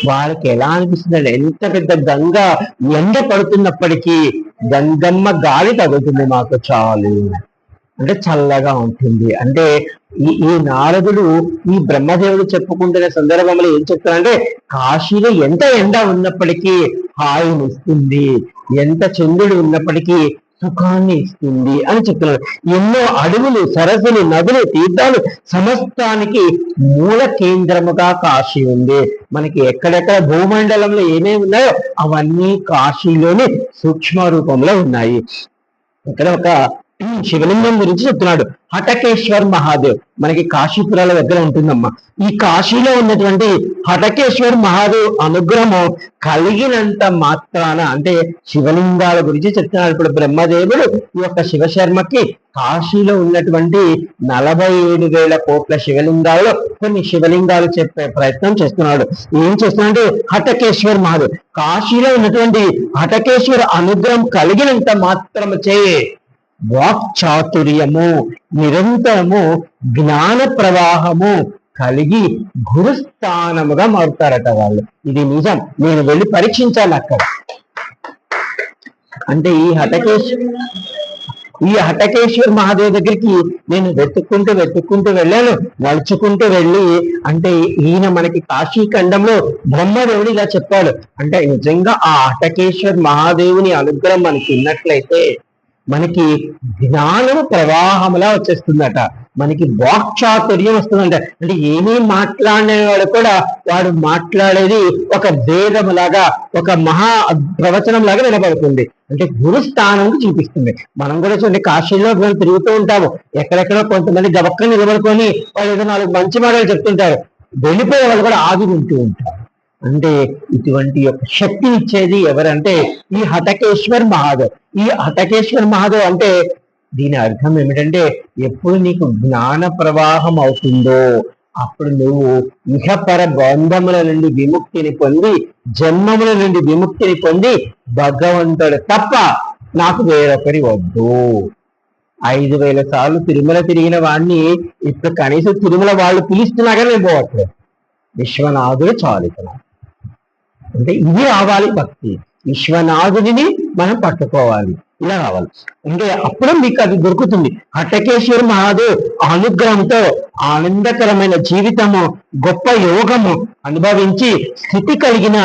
వాళ్ళకి ఎలా అనిపిస్తుంది, ఎంత పెద్ద గంగ ఎండ పడుతున్నప్పటికీ గంగమ్మ గాలి తగులుతుంది మాకు చాలు, అంటే చల్లగా ఉంటుంది. అంటే ఈ నారదుడు ఈ బ్రహ్మదేవుడు చెప్పుకుంటున్న సందర్భంలో ఏం చెప్తారంటే, కాశీలో ఎంత ఎండ ఉన్నప్పటికీ హాయిని ఇస్తుంది, ఎంత చంద్రుడు ఉన్నప్పటికీ సుఖాన్ని ఇస్తుంది అని చెప్తున్నాడు. ఎన్నో అడవులు, సరస్సులు, నదులు, తీర్థాలు, సమస్తానికి మూల కేంద్రముగా కాశీ ఉంది. మనకి ఎక్కడెక్కడ భూమండలంలో ఏమేమి ఉన్నాయో అవన్నీ కాశీలోని సూక్ష్మ రూపంలో ఉన్నాయి. ఇక్కడ ఒక శివలింగం గురించి చెప్తున్నాడు. హటకేశ్వర్ మహాదేవ్ మనకి కాశీపురాల దగ్గర ఉంటుందమ్మా. ఈ కాశీలో ఉన్నటువంటి హటకేశ్వర్ మహాదేవ్ అనుగ్రహము కలిగినంత మాత్రాన, అంటే శివలింగాల గురించి చెప్తున్నాడు. ఇప్పుడు బ్రహ్మదేవుడు ఈ యొక్క శివశర్మకి కాశీలో ఉన్నటువంటి 47,000 కోట్ల శివలింగాల్లో కొన్ని శివలింగాలు చెప్పే ప్రయత్నం చేస్తున్నాడు. ఏం చేస్తున్నాడు? హటకేశ్వర్ మహాదేవ్ కాశీలో ఉన్నటువంటి హటకేశ్వర్ అనుగ్రహం కలిగినంత మాత్రము చే వాక్చాతుర్యము, నిరంతరము జ్ఞాన ప్రవాహము కలిగి గురుస్థానముగా మారుతారట వాళ్ళు. ఇది నిజం, నేను వెళ్ళి పరీక్షించాలి అక్కడ. అంటే ఈ హటకేశ్వర్ మహాదేవ్ దగ్గరికి నేను వెతుక్కుంటూ వెళ్ళాను, నడుచుకుంటూ వెళ్ళి. అంటే ఈయన మనకి కాశీ ఖండంలో బ్రహ్మదేవుడు ఇలా చెప్పాడు. అంటే నిజంగా ఆ హటకేశ్వర్ మహాదేవుని అనుగ్రహం మనకి ఉన్నట్లయితే మనకి జ్ఞానము ప్రవాహంలా వచ్చేస్తుందట, మనకి వాక్చాతుర్యం వస్తుందంట. అంటే ఏమీ మాట్లాడేవాడు కూడా వాడు మాట్లాడేది ఒక వేదములాగా, ఒక మహా ప్రవచనం లాగా వినపడుతుంది. అంటే గురుస్థానం చూపిస్తుంది. మనం కూడా చూడండి, కాశీలో మనం తిరుగుతూ ఉంటాము, ఎక్కడెక్కడో కొంతమంది గబక్కని నిలబడుకొని వాళ్ళు ఏదో 4 మంచి మాటలు చెప్తుంటారు, వెళ్ళిపోయే వాళ్ళు కూడా ఆగి వింటూ ఉంటారు. అంటే ఇటువంటి యొక్క శక్తిని ఇచ్చేది ఎవరంటే ఈ హటకేశ్వర్ మహాదేవ్. ఈ హటకేశ్వర్ మహాదేవ్ అంటే దీని అర్థం ఏమిటంటే, ఎప్పుడు నీకు జ్ఞాన ప్రవాహం అవుతుందో అప్పుడు నువ్వు ఇహపర బంధముల నుండి విముక్తిని పొంది, జన్మముల నుండి విముక్తిని పొంది, భగవంతుడు తప్ప నాకు వేరొకరి వద్దు. 5,000 సార్లు తిరుమల తిరిగిన వాడిని ఇప్పుడు కనీసం తిరుమల వాళ్ళు పిలుస్తున్నాగా నేను పోవట్లేదు, విశ్వనాథుడు చాలుతున్నాడు. అంటే ఇది రావాలి భక్తి, విశ్వనాథుడిని మనం పట్టుకోవాలి, ఇలా రావాలి. అంటే అప్పుడు మీకు అది దొరుకుతుంది. హటకేశ్వర మహాదేవ్ అనుగ్రహంతో ఆనందకరమైన జీవితము, గొప్ప యోగము అనుభవించి స్థితి కలిగిన,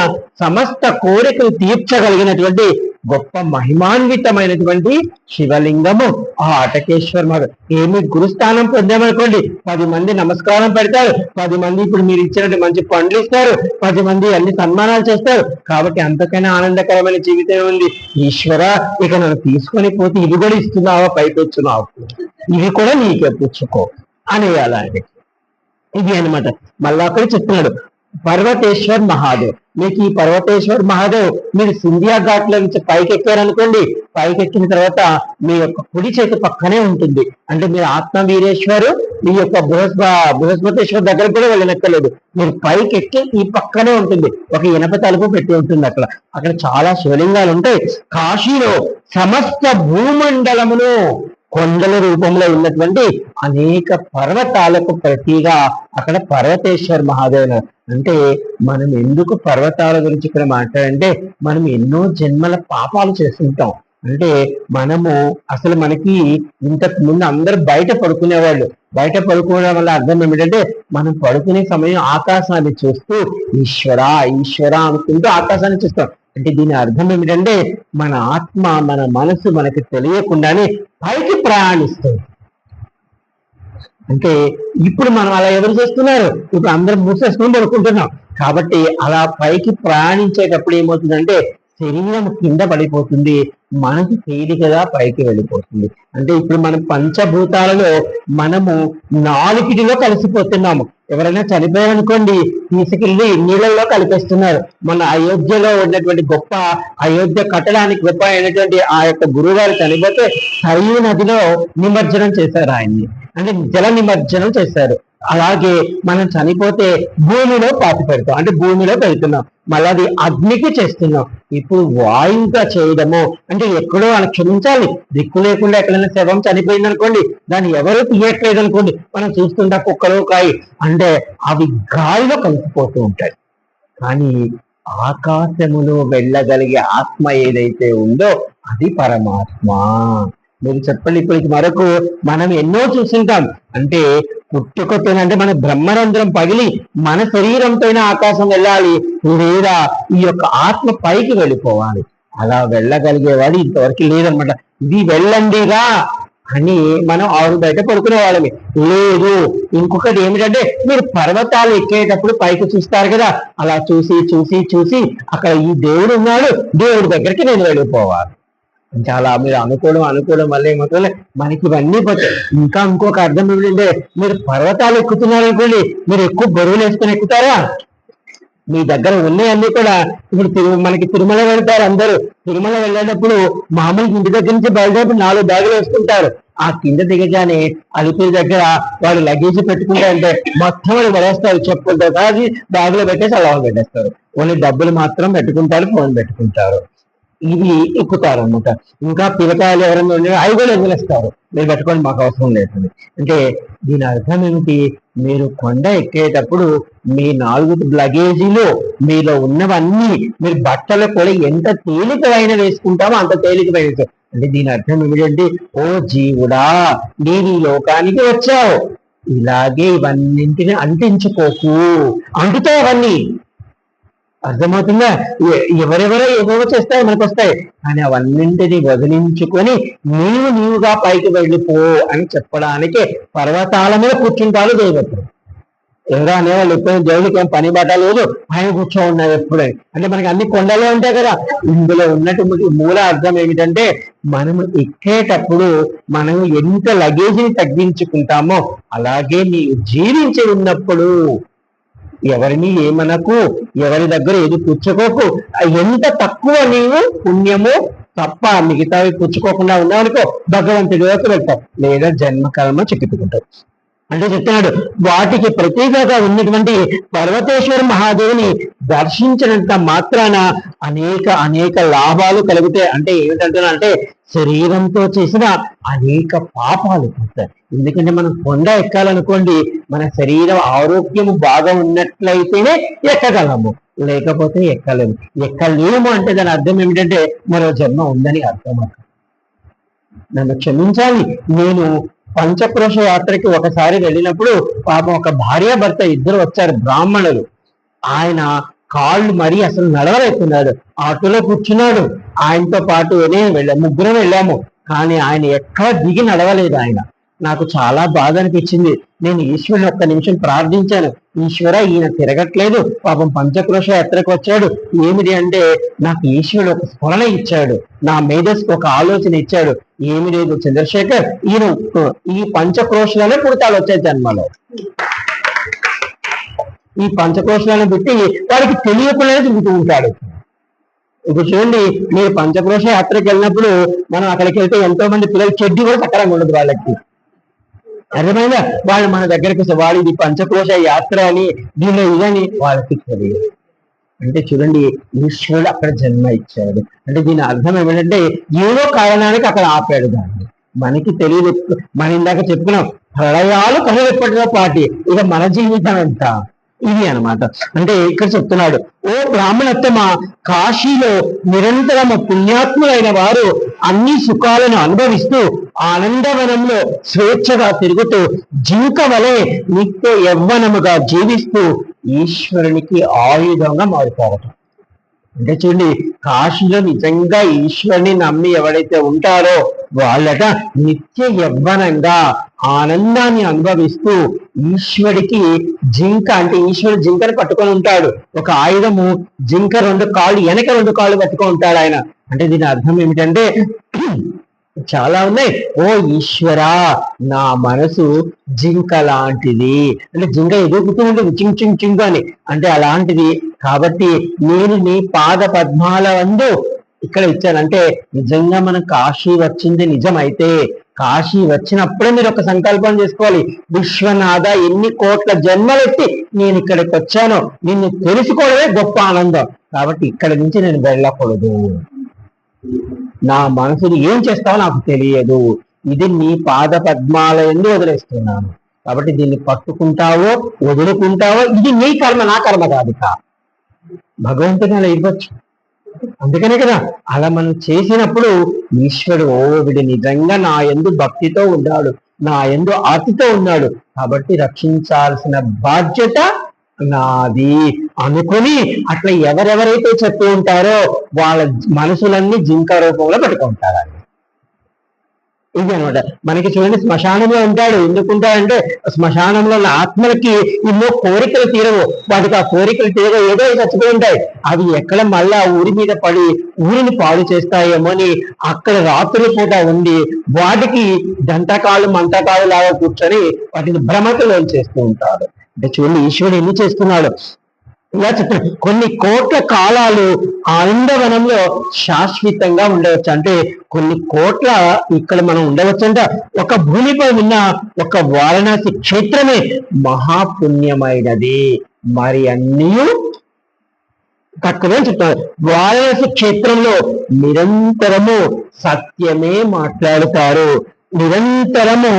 సమస్త కోరికలు తీర్చగలిగినటువంటి గొప్ప మహిమాన్వితమైనటువంటి శివలింగము ఆ హటకేశ్వర మహాదేవ్. ఏమి గురుస్థానం పొందామనుకోండి, 10 మంది నమస్కారం పెడతారు, 10 మంది ఇప్పుడు మీరు ఇచ్చినట్టు మంచి పండ్లు ఇస్తారు, 10 మంది అన్ని సన్మానాలు చేస్తారు. కాబట్టి అంతకైనా ఆనందకరమైన జీవితం ఉంది. ఈశ్వర, ఇక నన్ను తీసుకొని పోతే ఇవి కూడా ఇస్తున్నావా, పైకి వచ్చున్నావు, ఇవి కూడా నీకే పుచ్చుకో అనేయాలి. ఇది అనమాట. మళ్ళా అక్కడ చెప్తున్నాడు పర్వతేశ్వర్ మహాదేవ్. మీకు ఈ పర్వతేశ్వర్ మహాదేవ్ మీరు సింధియా ఘాట్లో నుంచి పైకి ఎక్కారనుకోండి, పైకి ఎక్కిన తర్వాత మీ యొక్క కుడి చేతి పక్కనే ఉంటుంది. అంటే మీరు ఆత్మవీరేశ్వరు, మీ యొక్క బృహస్పతేశ్వర్ దగ్గర కూడా వెళ్ళనక్కర్లేదు, మీరు పైకి ఎక్కి ఈ పక్కనే ఉంటుంది. ఒక ఇనప తలుపు పెట్టి ఉంటుంది అక్కడ చాలా శివలింగాలు ఉంటాయి. కాశీలో సమస్త భూమండలమును కొండల రూపంలో ఉన్నటువంటి అనేక పర్వతాలకు ప్రతిగా అక్కడ పర్వతేశ్వర్ మహాదేవ్. అంటే మనం ఎందుకు పర్వతాల గురించి ఇక్కడ మాట్లాడంటే, మనం ఎన్నో జన్మల పాపాలు చేస్తుంటాం. అంటే మనము అసలు మనకి ఇంతకు ముందు అందరూ బయట పడుకునేవాళ్ళు. బయట పడుకోవడం వల్ల అర్థం ఏమిటంటే, మనం పడుకునే సమయం ఆకాశాన్ని చూస్తూ ఈశ్వరా ఈశ్వరా అనుకుంటూ ఆకాశాన్ని చూస్తాం. అంటే దీని అర్థం ఏమిటంటే, మన ఆత్మ, మన మనసు మనకి తెలియకుండానే పైకి ప్రయాణిస్తుంది. అంటే ఇప్పుడు మనం అలా ఎవరు చేస్తున్నారు? ఇప్పుడు అందరం మూసేసుకొని పడుకుంటున్నాం. కాబట్టి అలా పైకి ప్రయాణించేటప్పుడు ఏమవుతుందంటే, శరీరం కింద పడిపోతుంది, మనసు తేలికగా పైకి వెళ్ళిపోతుంది. అంటే ఇప్పుడు మనం పంచభూతాలలో మనము 4 కలిసిపోతున్నాము. ఎవరైనా చనిపోయారనుకోండి, తీసుకెళ్లి నీళ్ళల్లో కలిపేస్తున్నారు. మన అయోధ్యలో ఉన్నటువంటి గొప్ప, అయోధ్య కట్టడానికి గొప్ప అయినటువంటి ఆ యొక్క గురువు గారు చనిపోతే సరయూ నదిలో నిమజ్జనం చేశారు ఆయన్ని, అంటే జల నిమజ్జనం చేశారు. అలాగే మనం చనిపోతే భూమిలో పాతి పెడతాం, అంటే భూమిలో పెడుతున్నాం. మళ్ళీ అది అగ్నికి చేస్తున్నాం. ఇప్పుడు వాయువుగా చేయడము అంటే ఎక్కడో అని క్షమించాలి, దిక్కు లేకుండా ఎక్కడైనా శవం చనిపోయింది అనుకోండి, దాన్ని ఎవరు తీయట్లేదు అనుకోండి, మనం చూస్తుంటా కుక్కలు కాయి అంటే అవి గాలిలో కలిసిపోతూ ఉంటాయి. కానీ ఆకాశములో వెళ్ళగలిగే ఆత్మ ఏదైతే ఉందో అది పరమాత్మ. మీరు చెప్పండి, ఇప్పటికి వరకు మనం ఎన్నో చూసింటాం. అంటే పుట్టుకతోనంటే మన బ్రహ్మరంధ్రం పగిలి మన శరీరంతో ఆకాశం వెళ్ళాలి, లేదా ఈ యొక్క ఆత్మ పైకి వెళ్ళిపోవాలి. అలా వెళ్ళగలిగేవాడు ఇంతవరకు లేదనమాట. ఇది వెళ్ళండిగా అని మనం ఆరు బయట పడుకునే వాళ్ళమి. లేదు, ఇంకొకటి ఏమిటంటే మీరు పర్వతాలు ఎక్కేటప్పుడు పైకి చూస్తారు కదా, అలా చూసి చూసి చూసి అక్కడ ఈ దేవుడు ఉన్నాడు, దేవుడి దగ్గరికి నేను వెళ్ళిపోవాలి. చాలా మీరు అనుకోవడం వల్ల ఏమవుతుంది, మనకి ఇవన్నీ పోతాయి. ఇంకా ఇంకొక అర్థం ఏమిటంటే, మీరు పర్వతాలు ఎక్కుతున్నారు అనుకోండి, మీరు ఎక్కువ బరువులు వేసుకొని ఎక్కుతారా? మీ దగ్గర ఉన్నాయన్నీ కూడా ఇప్పుడు మనకి తిరుమల వెళ్తారు అందరూ. తిరుమల వెళ్ళేటప్పుడు మామూలు ఇంటి దగ్గర నుంచి బయలుదేరి 4 బ్యాగులు వేసుకుంటారు. ఆ కింద దిగగానే అలిపిరి దగ్గర వాళ్ళు లగేజ్ పెట్టుకుంటారంటే మొత్తం వాళ్ళు పడేస్తారు, చెప్పులతో కాదు బ్యాగులో పెట్టేసి అలా పెట్టేస్తారు. ఓన్లీ డబ్బులు మాత్రం పెట్టుకుంటారు, ఫోన్ పెట్టుకుంటారు, ఇవి ఎక్కుతారు అనమాట. ఇంకా పిల్లకాయలు ఎవరైనా ఉండే అవి కూడా వదిలేస్తారు, మీరు పెట్టుకోండి మాకు అవసరం లేదు. అంటే దీని అర్థం ఏమిటి, మీరు కొండ ఎక్కేటప్పుడు మీ 4 లగేజీలు మీలో ఉన్నవన్నీ మీరు బట్టలు కూడా ఎంత తేలికైన వేసుకుంటామో అంత తేలికైన. అంటే దీని అర్థం ఏమిటంటే, ఓ జీవుడా నేను ఈ లోకానికి వచ్చావు, ఇలాగే ఇవన్నింటిని అంటించుకోకు. అంటుతాయి అవన్నీ, అర్థమవుతుందా? ఎవరెవరో ఏవేవో చేస్తాయి మనకు వస్తాయి, కానీ అవన్నింటినీ వదిలించుకొని నీవుగా పైకి వెళ్ళిపో అని చెప్పడానికి పర్వతాల మీద కూర్చుంటారు దేవతలు. ఎవరో అనేవాళ్ళు ఎప్పుడైనా దేవుడికి ఏం పని బట్ట లేదు, ఆయన కూర్చో ఉన్నారు ఎప్పుడే. అంటే మనకి అన్ని కొండలే ఉంటాయి కదా. ఇందులో ఉన్నటువంటి మూల అర్థం ఏమిటంటే, మనము ఎక్కేటప్పుడు మనం ఎంత లగేజీని తగ్గించుకుంటామో అలాగే నీవు జీవించి ఉన్నప్పుడు ఎవరిని ఏమనకు, ఎవరి దగ్గర ఏది పుచ్చుకోకు. ఎంత తక్కువ నీవు పుణ్యము తప్ప మిగతావి పుచ్చుకోకుండా ఉన్నావనుకో భగవంతుడి వైపు వెళ్తావు, లేదా జన్మకాలంలో చిక్కుకుంటావు. అంటే చెప్తున్నాడు, వాటికి ప్రత్యేకగా ఉన్నటువంటి పర్వతేశ్వర మహాదేవుని దర్శించినంత మాత్రాన అనేక లాభాలు కలుగుతాయి. అంటే ఏమిటంటున్నా అంటే, శరీరంతో చేసిన అనేక పాపాలు పోతాయి. ఎందుకంటే మనం కొండ ఎక్కాలనుకోండి, మన శరీరం ఆరోగ్యము బాగా ఉన్నట్లయితేనే ఎక్కగలము, లేకపోతే ఎక్కలేము. అంటే దాని అర్థం ఏమిటంటే మరో జన్మ ఉందని అర్థం. నన్ను క్షమించాలి, నేను పంచక్రోశ యాత్రకి ఒకసారి వెళ్ళినప్పుడు పాపం ఒక భార్యాభర్త ఇద్దరు వచ్చారు, బ్రాహ్మణులు. ఆయన కాళ్ళు మరీ అసలు నడవలేకున్నాడు, ఆటోలో కూర్చున్నాడు. ఆయనతో పాటు ముగ్గురం వెళ్ళాము, కానీ ఆయన ఎక్కడ దిగి నడవలేదు. ఆయన నాకు చాలా బాధ అనిపించింది. నేను ఈశ్వరుని ఒక్క నిమిషం ప్రార్థించాను, ఈశ్వర ఈయన తిరగట్లేదు, పాపం పంచక్రోశ యాత్రకు వచ్చాడు, ఏమిటి అంటే నాకు ఈశ్వరుడు ఒక స్మరణ ఇచ్చాడు, నా మేధస్సుకు ఒక ఆలోచన ఇచ్చాడు. ఏమి లేదు చంద్రశేఖర్, ఈయన ఈ పంచక్రోశలోనే పుడతాడు వచ్చే జన్మలో. ఈ పంచక్రోశాలను పెట్టి వాడికి తెలియకుండానే తిరుగుతూ ఉంటాడు. ఇప్పుడు చూడండి, మీరు పంచక్రోశ యాత్రకి వెళ్ళినప్పుడు మనం అక్కడికి వెళ్తే ఎంతో మంది పిల్లలు చెడ్డి కూడా సక్కరంగా ఉండదు వాళ్ళకి, అర్థమైందా? వాళ్ళు మన దగ్గరికి వాళ్ళు ఇది పంచక్రోశ యాత్ర అని దీనిలో ఇదని వాళ్ళకి తెలియదు. అంటే చూడండి, ఈశ్వరుడు అక్కడ జన్మ ఇచ్చాడు. అంటే దీని అర్థం ఏమిటంటే ఏదో కారణానికి అక్కడ ఆపాడు దాన్ని, మనకి తెలియదు. మనం ఇందాక చెప్పుకున్నాం, ప్రళయాలు కనురెప్పటితో పాటి ఇక మన జీవితం ఎంత ఇది అనమాట. అంటే ఇక్కడ చెప్తున్నాడు, ఓ బ్రాహ్మణోత్తమ, కాశీలో నిరంతరము పుణ్యాత్ములైన వారు అన్ని సుఖాలను అనుభవిస్తూ ఆనందవనంలో స్వేచ్ఛగా తిరుగుతూ జింక వలె నిత్య యవ్వనముగా జీవిస్తూ ఈశ్వరునికి ఆయుధంగా మారుతారట. అంటే చూడండి, కాశీలో నిజంగా ఈశ్వరుని నమ్మి ఎవరైతే ఉంటారో వాళ్ళట నిత్య యవ్వనంగా ఆనందాన్ని అనుభవిస్తూ ఈశ్వరుడికి జింక, అంటే ఈశ్వరుడు జింకను పట్టుకొని ఉంటాడు, ఒక ఆయుధము జింక 2 కాళ్ళు వెనక 2 కాళ్ళు పట్టుకొని ఉంటాడు ఆయన. అంటే దీని అర్థం ఏమిటంటే చాలా ఉన్నాయి. ఓ ఈశ్వరా, నా మనసు జింక లాంటిది, అంటే జింక ఎదుగుతూ ఉంటుంది చింగ్ చింగ్ చింగ్ అని, అంటే అలాంటిది. కాబట్టి నేను నీ పాద పద్మాల వందు ఇక్కడ ఇచ్చానంటే నిజంగా మనం కాశీ వచ్చింది నిజమైతే, కాశీ వచ్చినప్పుడే మీరు ఒక సంకల్పం చేసుకోవాలి, విశ్వనాథ ఎన్ని కోట్ల జన్మలెత్తి నేను ఇక్కడికి వచ్చానో నిన్ను తెలుసుకోవడమే గొప్ప ఆనందం, కాబట్టి ఇక్కడి నుంచి నేను వెళ్ళకూడదు, నా మనసుని ఏం చేస్తావో నాకు తెలియదు, ఇది నీ పాద పద్మాల యందు వదిలేస్తున్నాను, కాబట్టి దీన్ని పట్టుకుంటావో వదులుకుంటావో ఇది నీ కర్మ, నా కర్మ కాదు. భగవంతుని అలా ఇవ్వచ్చు. అందుకనే కదా అలా మనం చేసినప్పుడు ఈశ్వరుడు వీడు నిజంగా నా యందు భక్తితో ఉన్నాడు, నా యందు ఆర్తితో ఉన్నాడు, కాబట్టి రక్షించాల్సిన బాధ్యత నాది అనుకుని అట్లా ఎవరెవరైతే చెప్తూ ఉంటారో వాళ్ళ మనసులన్నీ జింక రూపంలో పెట్టుకుంటారు. ఇది అనమాట. మనకి చూడండి, శ్మశానంలో ఉంటాడు. ఎందుకు ఉంటాడంటే శ్మశానంలో ఉన్న ఆత్మలకి ఎన్నో కోరికలు తీరవు, వాటికి ఆ కోరికలు తీరగా ఏదో చచ్చిపోయి ఉంటాయి. అవి ఎక్కడ మళ్ళా ఊరి మీద పడి ఊరిని పాడు చేస్తాయేమో అని అక్కడ రాత్రి పూట ఉండి వాటికి దంతకాలు మంటకాలు లాగా కూర్చొని వాటిని భ్రమతలో చేస్తూ ఉంటారు. అంటే చూడండి, ఈశ్వరుడు ఎన్ని చేస్తున్నాడు. ఇలా చెప్తాడు, కొన్ని కోట్ల కాలాలు ఆనందవనంలో శాశ్వతంగా ఉండవచ్చు. అంటే కొన్ని కోట్ల ఇక్కడ మనం ఉండవచ్చు. అంటే ఒక భూమిపై ఉన్న ఒక వారణాసి క్షేత్రమే మహాపుణ్యమైనది, మరి అన్నీ తక్కువే చెప్తారు. వారణాసి క్షేత్రంలో నిరంతరము సత్యమే మాట్లాడుతారు, నిరంతరము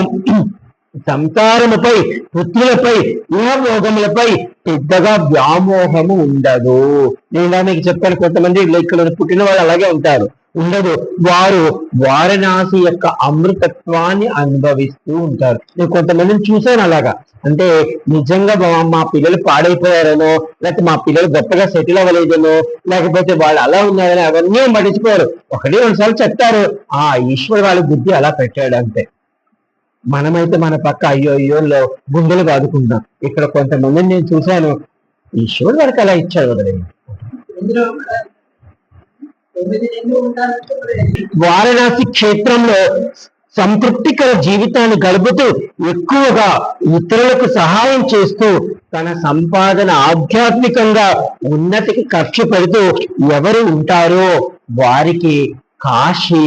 సంసారముపై, పుత్రులపై, ఇహభోగములపై పెద్దగా వ్యామోహము ఉండదు. నేను మీకు చెప్పాను, కొంతమంది ఇక్కడ పుట్టిన వాళ్ళు అలాగే ఉంటారు, ఉండదు. వారు వారణాసి యొక్క అమృతత్వాన్ని అనుభవిస్తూ ఉంటారు. నేను కొంతమందిని చూశాను అలాగా. అంటే నిజంగా మా పిల్లలు పాడైపోయారనో, లేకపోతే మా పిల్లలు గొప్పగా సెటిల్ అవ్వలేదనో, లేకపోతే వాళ్ళు అలా ఉన్నారని అవన్నీ పట్టించుకోరు. ఒకటి రెండు సార్లు చెప్తారు, ఆ ఈశ్వరు వాళ్ళ బుద్ధి అలా పెట్టాడు అంతే. మనమైతే మన పక్క అయ్యో అయ్యోలో గుండెలు బాదుకుంటాం. ఇక్కడ కొంతమందిని నేను చూశాను, ఈశ్వరుడు వరకు అలా ఇచ్చాడు వదిలేదు. వారణాసి క్షేత్రంలో సంతృప్తికర జీవితాన్ని గడుపుతూ ఎక్కువగా ఇతరులకు సహాయం చేస్తూ తన సంపాదన ఆధ్యాత్మికంగా ఉన్నతికి ఖర్చు పెడుతూ ఎవరు ఉంటారో వారికి కాశీ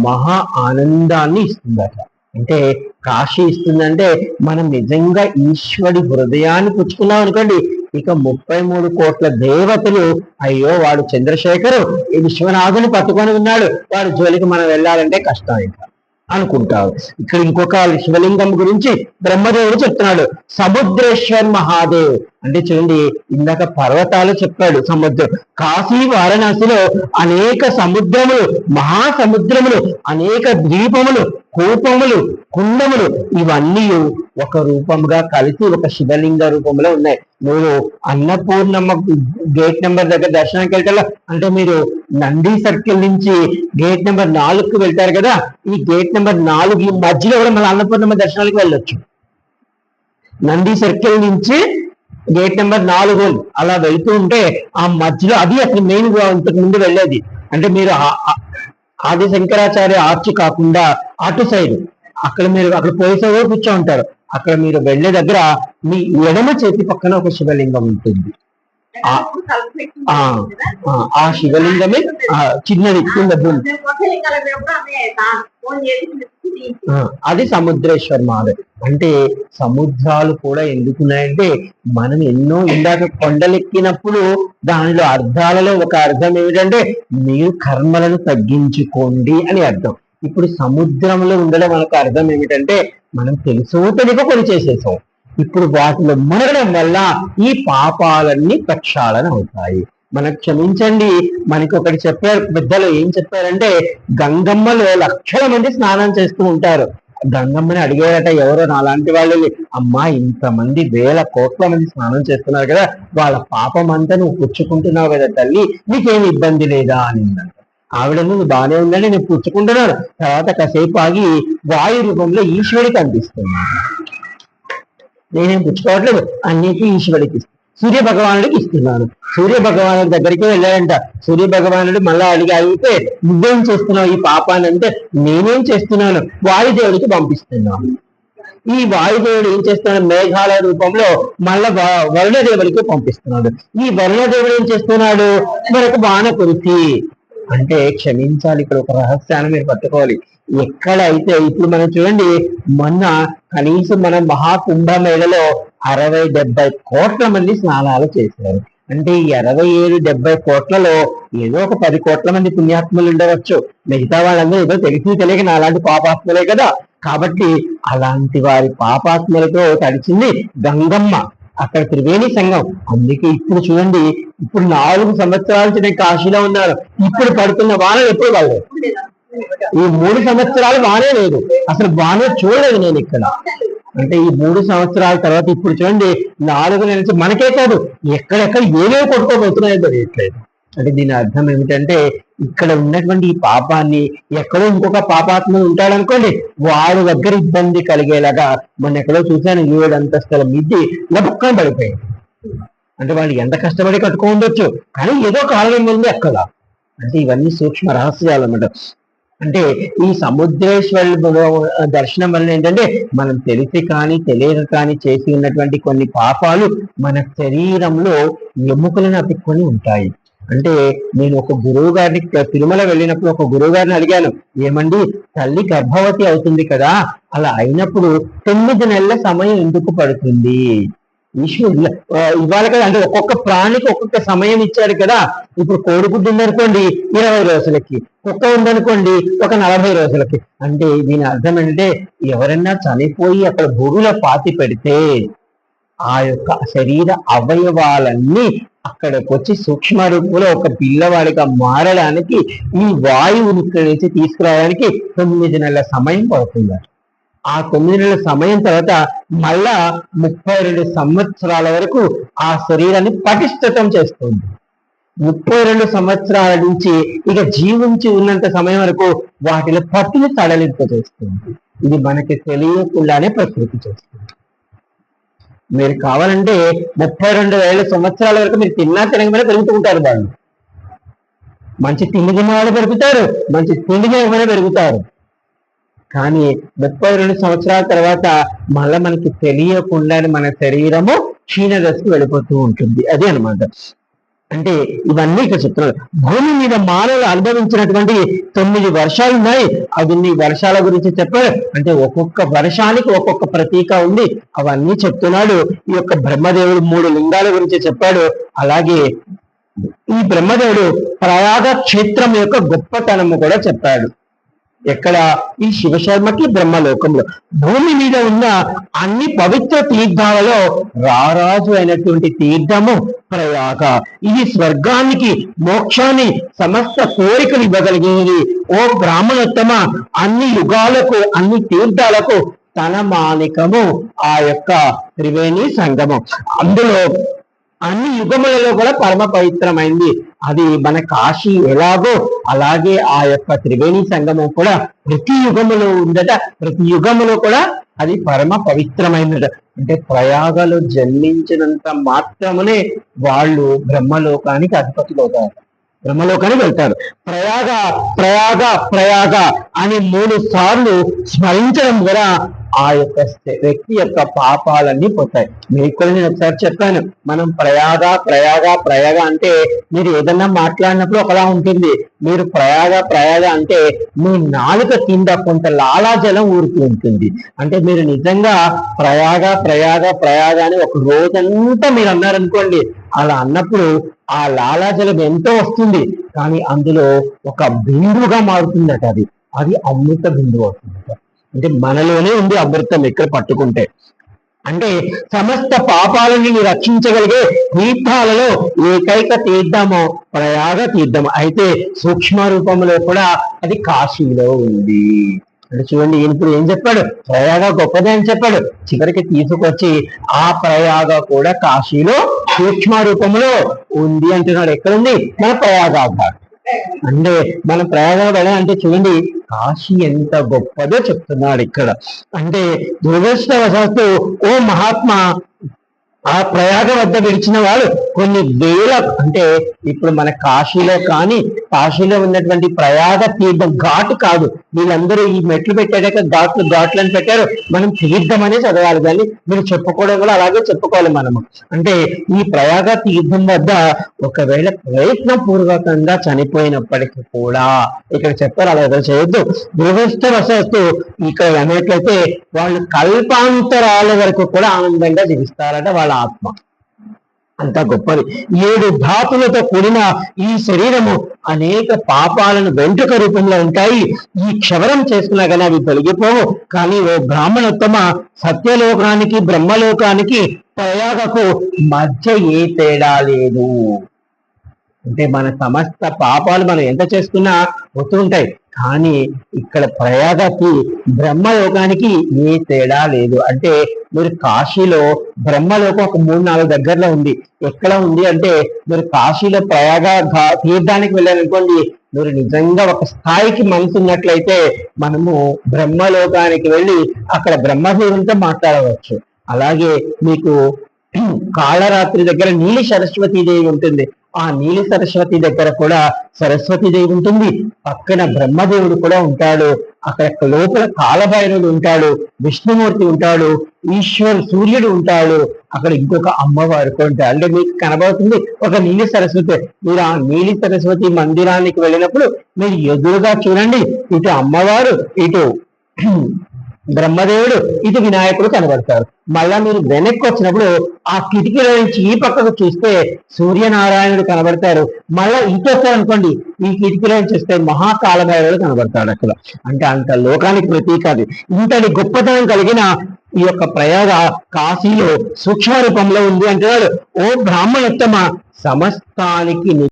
మహా ఆనందాన్ని ఇస్తుందట. అంటే కాశీ ఇస్తుందంటే మనం నిజంగా ఈశ్వరుడి హృదయాన్ని పుచ్చుకున్నాం అనుకోండి, ఇక 33 కోట్ల దేవతలు అయ్యో వాడు చంద్రశేఖరు ఈ విశ్వనాథుని పట్టుకొని ఉన్నాడు, వాడి జోలికి మనం వెళ్ళాలంటే కష్టం ఇంకా అనుకుంటారు. ఇక్కడ ఇంకొక శివలింగం గురించి బ్రహ్మదేవుడు చెప్తున్నాడు, సముద్రేశ్వర్ మహాదేవ్. అంటే చూడండి, ఇందాక పర్వతాలు చెప్పాడు, సముద్రం. కాశీ వారణాసిలో అనేక సముద్రములు, మహాసముద్రములు, అనేక ద్వీపములు, కూపములు, కుండములు, ఇవన్నీ ఒక రూపంగా కలిసి ఒక శివలింగ రూపంలో ఉన్నాయి. నువ్వు అన్నపూర్ణమ్మ గేట్ నెంబర్ దగ్గర దర్శనానికి వెళ్తా అంటే మీరు నంది సర్కిల్ నుంచి గేట్ నెంబర్ 4కు వెళ్తారు కదా, ఈ గేట్ నెంబర్ 4 మధ్యలో కూడా మళ్ళీ అన్నపూర్ణమ్మ దర్శనానికి వెళ్ళొచ్చు. నంది సర్కిల్ నుంచి గేట్ నెంబర్ 4 అలా వెళ్తూ ఉంటే ఆ మధ్యలో అది అసలు మెయిన్ ఇంతకు ముందు వెళ్ళేది. అంటే మీరు ఆది శంకరాచార్య ఆర్చి కాకుండా అటు సైడ్ అక్కడ మీరు అక్కడ పోలీసు కూడా కూర్చో ఉంటారు. అక్కడ మీరు వెళ్లే దగ్గర మీ ఎడమ చేతి పక్కన ఒక శివలింగం ఉంటుంది. ఆ శివలింగమే చిన్నది కింద భూమి, అది సముద్రేశ్వర్ మాధవ్. అంటే సముద్రాలు కూడా ఎందుకున్నాయంటే మనం ఎన్నో ఇందాక కొండలెక్కినప్పుడు దానిలో అర్థాలలో ఒక అర్థం ఏమిటంటే మీరు కర్మలను తగ్గించుకోండి అని అర్థం. ఇప్పుడు సముద్రంలో ఉండడం మనకు అర్థం ఏమిటంటే మనం తెలుసో తెలియక పని చేసేసాం. ఇప్పుడు వాటిలో మునగడం వల్ల ఈ పాపాలన్నీ ప్రక్షాళన అవుతాయి. మనకు క్షమించండి, మనకి ఒకటి చెప్పారు పెద్దలు, ఏం చెప్పారంటే గంగమ్మలో లక్షల మంది స్నానం చేస్తూ ఉంటారు. గంగమ్మని అడిగారట ఎవరో నాలాంటి వాళ్ళు, అమ్మా ఇంతమంది వేల కోట్ల మంది స్నానం చేస్తున్నారు కదా, వాళ్ళ పాపం అంతా నువ్వు పుచ్చుకుంటున్నావు కదా తల్లి, నీకేమి ఇబ్బంది లేదా అనిందంట. ఆవిడ నువ్వు బాగానే ఉందని నేను పుచ్చుకుంటున్నాను. తర్వాత కాసేపు ఆగి వాయు రూపంలో ఈశ్వరుడికి అనిపిస్తున్నాను, నేనేం పుచ్చుకోవట్లేదు, అన్నిటికీ ఈశ్వరుడికి సూర్య భగవానుడికి ఇస్తున్నాను. సూర్య భగవానుడి దగ్గరికి వెళ్ళాడంట. సూర్య భగవానుడు మళ్ళా అడిగితే నువ్వేం చేస్తున్నావు ఈ పాపాన్ని అంటే, నేనేం చేస్తున్నాను, వాయుదేవుడికి పంపిస్తున్నాను. ఈ వాయుదేవుడు ఏం చేస్తున్నాడు, మేఘాల రూపంలో మళ్ళా వరుణదేవుడికి పంపిస్తున్నాడు. ఈ వరుణదేవుడు ఏం చేస్తున్నాడు, మరొక వాన కురిసి. అంటే క్షమించాలి, ఇక్కడ ఒక రహస్యాన్ని మీరు పట్టుకోవాలి. ఎక్కడైతే ఇప్పుడు మనం చూడండి, మొన్న కనీసం మనం మహాకుంభమేళలో 60-70 కోట్ల మంది స్నానాలు చేశారు. అంటే ఈ 67-70 కోట్లలో ఏదో ఒక 10 కోట్ల మంది పుణ్యాత్ములు ఉండవచ్చు, మిగతా వాళ్ళందరూ ఏదో తెలిసి తెలియక అలాంటి పాపాత్ములే కదా. కాబట్టి అలాంటి వారి పాపాత్ములతో తడిచింది గంగమ్మ. అక్కడ త్రివేణి సంఘం. అందుకే ఇప్పుడు చూడండి, ఇప్పుడు 4 సంవత్సరాల నుంచి నేను కాశీలో ఉన్నాను, ఇప్పుడు పడుతున్న వాన ఎప్పుడు పడలేదు. ఈ 3 సంవత్సరాలు వానే లేదు, అసలు వానే చూడలేదు నేను ఇక్కడ. అంటే ఈ 3 సంవత్సరాల తర్వాత ఇప్పుడు చూడండి 4 నెలల నుంచి మనకే కాదు ఎక్కడెక్కడ ఏవేవి కొట్టుకోబోతున్నాయో తెలియట్లేదు. అంటే దీని అర్థం ఏమిటంటే ఇక్కడ ఉన్నటువంటి ఈ పాపాన్ని, ఎక్కడో ఇంకొక పాపాత్మ ఉంటాడనుకోండి వాడి దగ్గర ఇబ్బంది కలిగేలాగా, మొన్న ఎక్కడో చూశాను 7 అంతస్తుల మిద్ది లపక్కన పడిపోయింది. అంటే వాళ్ళు ఎంత కష్టపడి కట్టుకోవచ్చు, కానీ ఏదో కారణం ఉంది అక్కడ. అంటే ఇవన్నీ సూక్ష్మ రహస్యాలు అన్నమాట. అంటే ఈ సముద్రేశ్వరుడు దర్శనం వల్ల ఏంటంటే మనం తెలిసి కానీ తెలియక కానీ చేసి ఉన్నటువంటి కొన్ని పాపాలు మన శరీరంలో ఎముకలను అతుక్కొని ఉంటాయి. అంటే నేను ఒక గురువు గారిని తిరుమల వెళ్ళినప్పుడు ఒక గురువు గారిని అడిగాను, ఏమండి తల్లి గర్భవతి అవుతుంది కదా, అలా అయినప్పుడు 9 నెలల సమయం ఎందుకు పడుతుంది? ఈశ్వరుడు ఇవాళ కదా, అంటే ఒక్కొక్క ప్రాణికి ఒక్కొక్క సమయం ఇచ్చాడు కదా. ఇప్పుడు కోడిగుడ్డు ఉందనుకోండి 20 రోజులకి, కుక్క ఉందనుకోండి ఒక 40 రోజులకి. అంటే దీని అర్థం ఏంటంటే ఎవరైనా చనిపోయి అక్కడ భూమిలో పాతి పెడితే ఆ యొక్క శరీర అవయవాలన్నీ అక్కడికి వచ్చి సూక్ష్మ రూపంలో ఒక పిల్లవాడిగా మారడానికి ఈ వాయువుని ఇక్కడి నుంచి తీసుకురావడానికి 9 నెలల సమయం పడుతుంది. ఆ 9 నెలల సమయం తర్వాత మళ్ళా 32 సంవత్సరాల వరకు ఆ శరీరాన్ని పటిష్టతం చేస్తుంది. 32 సంవత్సరాల నుంచి ఇక జీవించి ఉన్నంత సమయం వరకు వాటిలో పట్టుని సడలింప చేస్తుంది. ఇది మనకి తెలియకుండానే ప్రకృతి చేస్తుంది. మీరు కావాలంటే 32,000 సంవత్సరాల వరకు మీరు తిన్నా తినకపోయినా పెరుగుతూ ఉంటారు. వాళ్ళు మంచి తిండి తిన్నవాళ్ళు పెరుగుతారు, మంచి తిండి తినకపోయినా పెరుగుతారు. కానీ 32 సంవత్సరాల తర్వాత మళ్ళీ మనకి తెలియకుండానే మన శరీరము క్షీణదశకు వెళ్ళిపోతూ ఉంటుంది. అదే అనమాట. అంటే ఇవన్నీ ఇక్కడ చెప్తున్నారు. భూమి మీద మానవులు అనుభవించినటువంటి 9 వర్షాలు ఉన్నాయి. అవన్నీ వర్షాల గురించి చెప్పాడు. అంటే ఒక్కొక్క వర్షానికి ఒక్కొక్క ప్రతీక ఉంది, అవన్నీ చెప్తున్నాడు. ఈ యొక్క బ్రహ్మదేవుడు 3 లింగాల గురించి చెప్పాడు. అలాగే ఈ బ్రహ్మదేవుడు ప్రయాగ క్షేత్రం యొక్క గొప్పతనము కూడా చెప్పాడు. ఎక్కడ? ఈ శివశర్మకి బ్రహ్మలోకంలో. భూమి మీద ఉన్న అన్ని పవిత్ర తీర్థాలలో రారాజు అయినటువంటి తీర్థము ప్రయాగ. ఇది స్వర్గానికి మోక్షాన్ని సమస్త కోరికలు ఇవ్వగలిగేది. ఓ బ్రాహ్మణోత్తమ, అన్ని యుగాలకు అన్ని తీర్థాలకు తన మానికము ఆ యొక్క త్రివేణి సంగమం. అందులో అన్ని యుగములలో కూడా పరమ పవిత్రమైంది. అది మన కాశీ ఎలాగో అలాగే ఆ యొక్క త్రివేణి సంగమం కూడా ప్రతి యుగములో ఉందట. ప్రతి యుగములో కూడా అది పరమ పవిత్రమైనట. అంటే ప్రయాగలో జన్మించినంత మాత్రమునే వాళ్ళు బ్రహ్మలోకానికి అధిపతులు అవుతారు, బ్రహ్మలోకానికి వెళ్తారు. ప్రయాగ ప్రయాగ ప్రయాగ అని 3 సార్లు స్మరించడం ద్వారా ఆ యొక్క వ్యక్తి యొక్క పాపాలన్నీ పోతాయి. మీకు కూడా నేను ఒకసారి చెప్పాను, మనం ప్రయాగ ప్రయాగ ప్రయాగ అంటే మీరు ఏదన్నా మాట్లాడినప్పుడు ఒకలా ఉంటుంది. మీరు ప్రయాగ ప్రయాగ అంటే మీ నాలుక కింద కొంత లాలాజలం ఊరుతూ ఉంటుంది. అంటే మీరు నిజంగా ప్రయాగ ప్రయాగ ప్రయాగ అని ఒక రోజంతా మీరు అన్నారనుకోండి, అలా అన్నప్పుడు ఆ లాలాజలం ఎంతో వస్తుంది, కానీ అందులో ఒక బిందువుగా మారుతుందట. అది అమృత బిందువు అవుతుందట. అంటే మనలోనే ఉంది అమృతం ఎక్కడ పట్టుకుంటే. అంటే సమస్త పాపాలని రక్షించగలిగే తీర్థాలలో ఏకైక తీర్థము ప్రయాగ తీర్థము. అయితే సూక్ష్మ రూపంలో కూడా అది కాశీలో ఉంది. అంటే చూడండి, ఇప్పుడు ఏం చెప్పాడు? ప్రయాగ గొప్పదే అని చెప్పాడు. చివరికి తీసుకొచ్చి ఆ ప్రయాగ కూడా కాశీలో సూక్ష్మ రూపంలో ఉంది అంటున్నాడు. ఎక్కడుంది? మన ప్రయాగ. అంటే మన ప్రయాగ అంటే చూడండి కాశీ ఎంత గొప్పదో చెప్తున్నాడు ఇక్కడ. అంటే దురదృష్టవశాత్తు ఓ మహాత్మా ఆ ప్రయాగ వద్ద విడిచిన వాడు కొన్ని వేల, అంటే ఇప్పుడు మన కాశీలో కానీ కాశీలో ఉన్నటువంటి ప్రయాగ తీర్థం ఘాటు కాదు. వీళ్ళందరూ ఈ మెట్లు పెట్టాక ఘాట్లను పెట్టారు. మనం తీర్థం అనే చదవాలి, కానీ మీరు చెప్పుకోవడం కూడా అలాగే చెప్పుకోవాలి మనము. అంటే ఈ ప్రయాగ తీర్థం వద్ద ఒకవేళ ప్రయత్నపూర్వకంగా చనిపోయినప్పటికీ కూడా ఇక్కడ చెప్పారు అలా ఏదో చేయొద్దు. దురదృష్టవశాత్తు ఇక్కడ అన్నట్లయితే వాళ్ళు కల్పాంతరాల వరకు కూడా ఆనందంగా జీవిస్తారట వాళ్ళ ఆత్మ. అంత గొప్పది. 7 ధాతులతో కూడిన ఈ శరీరము అనేక పాపాలను వెంట్రుక రూపంలో ఉంటాయి. ఈ క్షవరం చేసుకున్నా కానీ అవి తొలగిపోవు. కానీ ఓ బ్రాహ్మణోత్తమ, సత్యలోకానికి బ్రహ్మలోకానికి ప్రయాగకు మధ్య ఏ తేడా లేదు. అంటే మన సమస్త పాపాలు మనం ఎంత చేసుకున్నా పోతూ ఉంటాయి. కానీ ఇక్కడ ప్రయాగకి బ్రహ్మలోకానికి ఏ తేడా లేదు. అంటే మీరు కాశీలో బ్రహ్మలోకం ఒక 3-4 దగ్గరలో ఉంది. ఎక్కడ ఉంది అంటే మీరు కాశీలో ప్రయాగ తీర్థానికి వెళ్ళారనుకోండి, మీరు నిజంగా ఒక స్థాయికి మనసు ఉన్నట్లయితే మనము బ్రహ్మలోకానికి వెళ్ళి అక్కడ బ్రహ్మదేవునితో మాట్లాడవచ్చు. అలాగే మీకు కాళరాత్రి దగ్గర నీలి సరస్వతీదేవి ఉంటుంది. ఆ నీలి సరస్వతి దగ్గర కూడా సరస్వతీదేవి ఉంటుంది. పక్కన బ్రహ్మదేవుడు కూడా ఉంటాడు. అక్కడ లోపల కాలభైరవుడు ఉంటాడు, విష్ణుమూర్తి ఉంటాడు, సూర్యుడు ఉంటాడు. అక్కడ ఇంకొక అమ్మవారు కూడా ఉంటారు. అంటే మీకు కనబడుతుంది ఒక నీలి సరస్వతి. మీరు ఆ నీలి సరస్వతి మందిరానికి వెళ్ళినప్పుడు మీరు ఎదురుగా చూడండి, ఇటు అమ్మవారు, ఇటు బ్రహ్మదేవుడు, ఇటు వినాయకుడు కనబడతారు. మళ్ళా మీరు వెనక్కి వచ్చినప్పుడు ఆ కిటికీలో నుంచి ఈ పక్కకు చూస్తే సూర్యనారాయణుడు కనబడతారు. మళ్ళా ఇటు వచ్చారనుకోండి, ఈ కిటికీలో నుంచి చూస్తే మహాకాలభైరవుడు కనబడతాడు అక్కడ. అంటే అంత లోకానికి ప్రతీక అది. ఇంతటి గొప్పతనం కలిగిన ఈ యొక్క ప్రయాగ కాశీలో సూక్ష్మ రూపంలో ఉంది అంటున్నాడు. ఓ బ్రాహ్మణోత్తమ, సమస్తానికి